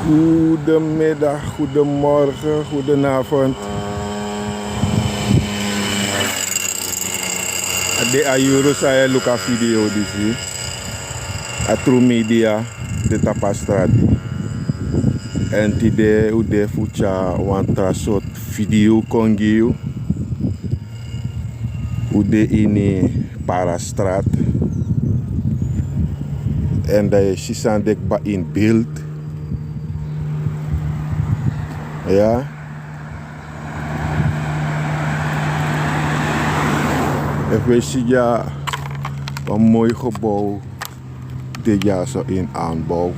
Goedemiddag, goedemorgen, goedenavond. De ayuro saya luka video disi. Atru media de tapastrati. En tide ude fucha wantra sot video kongiu. Ude ini para strat. En dat je sisandek ba in beeld. Ja. Ik zie ja een mooi gebouw dit jaar zo in aanbouw.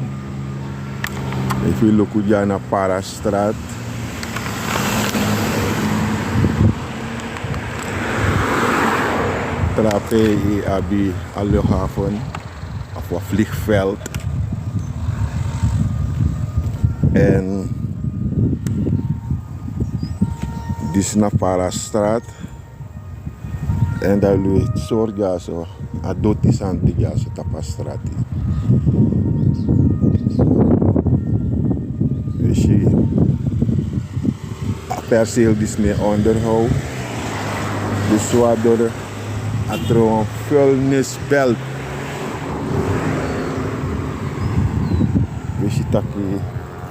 Ik wil ook ja naar Parastraat. Trape abi a luchthaven of een vliegveld. En dit is naar Parastraat. En daar loopt soort ja zo, adotis aan die ja zo tapastraat. Dus je perceel is niet onderhoud. Dus waardoor er een vuilnisbelt. Dus je tak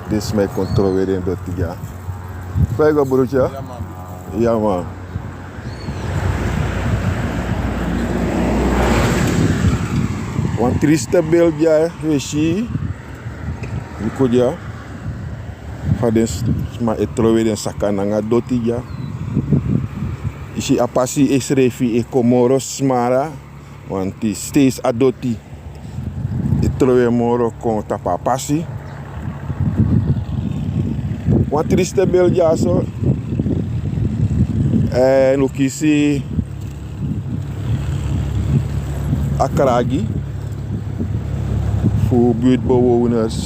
dit is mijn controle in dat ja. Vijf broertje? Ja man. Ja man. Want triste beeld ja, weet je, ja, van des maar het trouwen den sakananga doti ja. Isi apasi is refi e Comoros smara, want die steeds adoti. Het trouwen moro kon tapa pasi. Want triste beeld ja zo. En ook isi akragi. Voor buurtbewoners,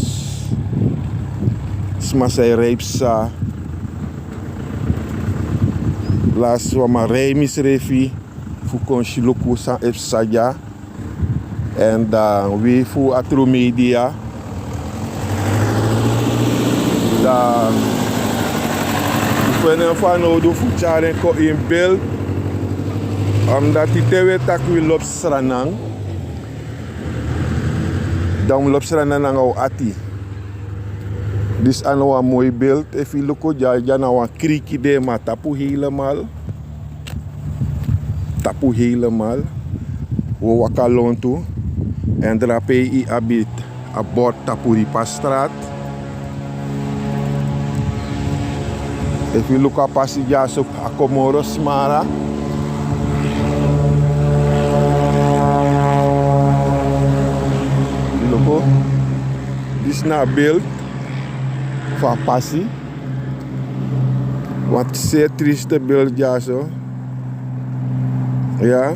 smasai reipsa, las wama reimis refi, voor conshiloku san efsaja, en dan weer voor atro media, dan we van nodig voor charen ko in beeld, omdat die tewe tak wil op Srananman. Dan loopt Srananman au ati. Dus aan een mooi beeld. If je look ja nou een kriki de maar tapu helemaal. Tapu helemaal. We wakalon toe. En drape i abit abort tapu di pastraat. If je look up as ja so a Comoros mara. Dit is naar beeld van Fasi. Wat zeer trieste beeld ja zo. Ja.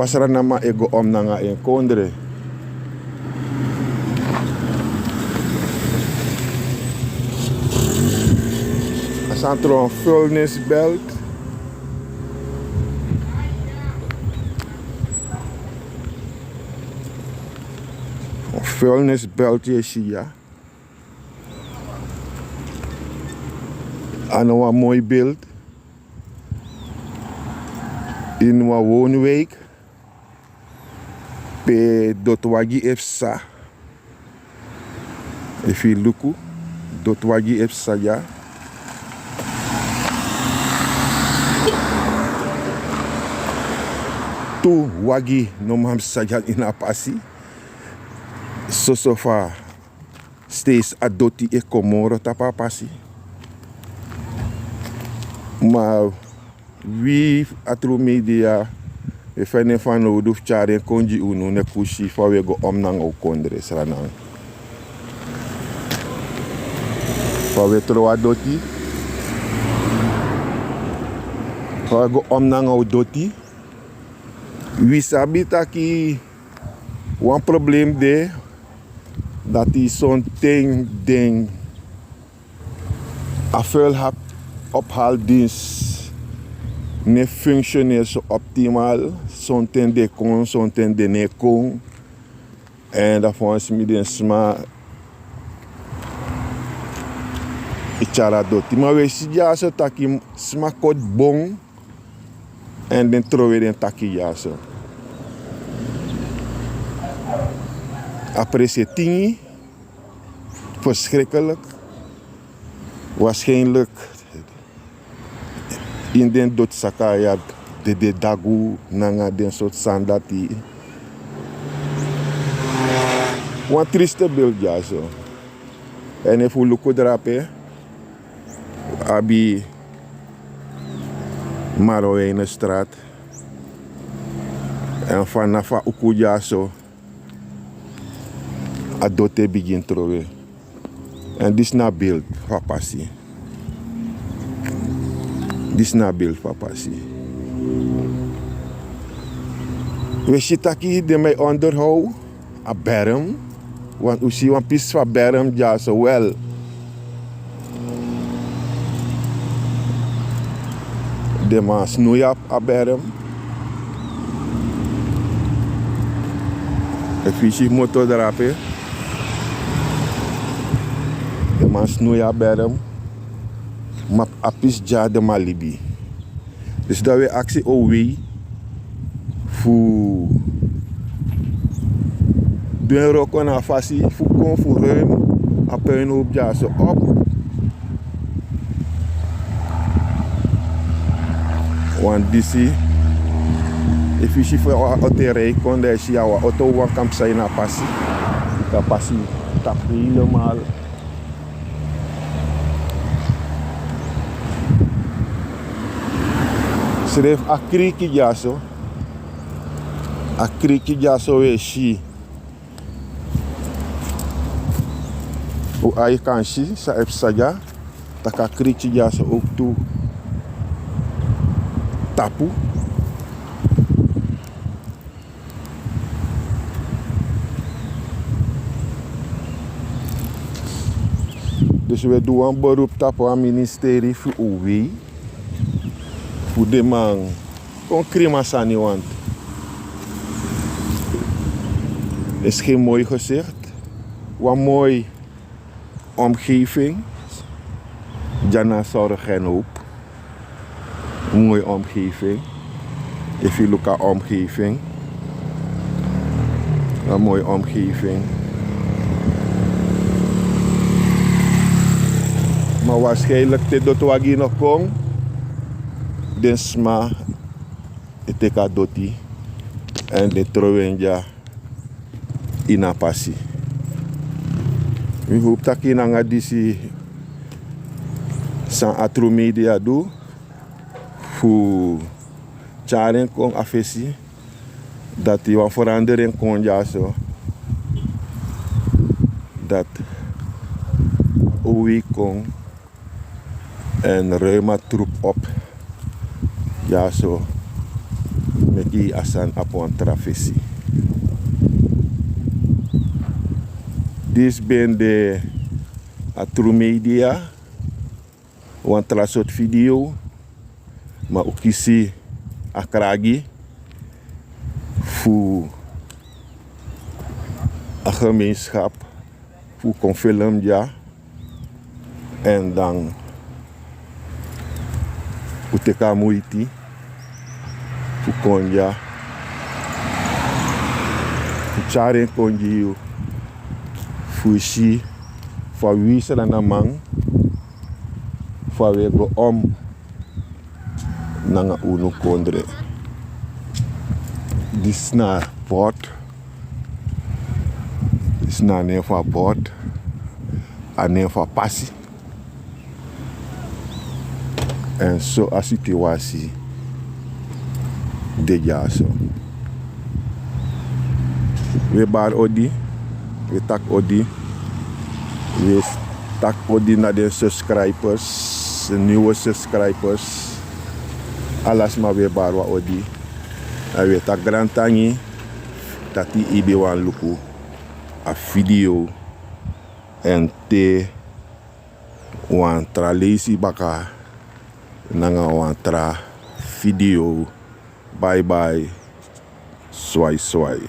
Srananman ego om nanga in kondre. Asantro een vuilnisbelt. Vuilnisbeltje zie je. En een mooi beeld. In een woonwijk. Pe dotwagi efsa. If you look, dotwagi efsa ja. Tu wagi nomam saja in apasi. So far steeds adoti e Comoro tapa pasi. Maar wie atro media e fene van no duf chare konji unu ne kushi fa we go omnang o kondre Srananman. Fa we tro adoti. Fa we go omnang o doti. Wie sabi taki one probleem de dat die zo'n ding a vuilhaphaaldienst niet functioneert zo optimaal. Zo'n ten de kon, zo'n ten de ne kon. En dat volgens mij den sma ichara doti. Maar we zien ja zo taki sma kot bong en den trowe den taki ja zo. Appreciëer tingi, verschrikkelijk. Waarschijnlijk in den dotsaka ja de dagu nanga den soort sandati. Een triste beeld ja zo. En if we look drape, abi Maroe in de straat. En vanaf uku ja zo, adote begin trouwe. En dit is na beeld van Fasi. Dit is na beeld van Fasi. We zitten hier de mij onderhouden, a berm. Want we zien een pis van berm ja zo wel. De man snoeien op a berm. De visie motor erop. De man snoeien op berm. Maar a pis ja de malibi. Dus dat we actie owe voor Dwen roko na Fasi, voor kon voor ruim, a puinhoop ja zo op. Want disi, if je ziet voor auto rijden, kon je zien jouw auto wat kan zijn naar Fasi. Dat Fasi tap helemaal. Schreef a kriki ja zo. A kriki ja zo is zie. O ai kan zien, sa ep saja, taka kriki ja zo ook toe. Tapu. Dus we doen een beroep op het ministerie voor OW. Voor de man. Kon krima sani want. Is geen mooi gezicht. Wat mooi omgeving. Jana zorg en hoop. Mooie omgeving. If you look at omgeving. Een mooie omgeving. Maar waarschijnlijk dit dat we nog komen. Den sma iteka doti. En de trowenja ina Fasi. We hoop dat je nanga disi san atru media do. Voor charen kon afesi. Dat die wat verandering kon ja zo. Dat OW kon en ruima troep op. Ja zo. Met die asan apon trafesi. Dit ben de atru media. Want la soort video. Maar ook kisi akragi. Voor een gemeenschap. Voor kon film ja. En dan uteka muiti. Voor kon ja. Voor charen kon je. Voor si. Voor wie Srananman. Voor we go om. Nanga unu kondre. Dis na bot. Dis na neem van bot. En neem van Fasi. En zo a situatie. De ja zo. We bar odi. We tak odi. We tak odi naar de subscribers. De nieuwe subscribers. Alas maar we bar wa odi. En we tak grand tangi. Dat die ibe wan luku. A video. En te. Wan tra lazy baka. Nanga wan tra video. Bye bye. Swai swai.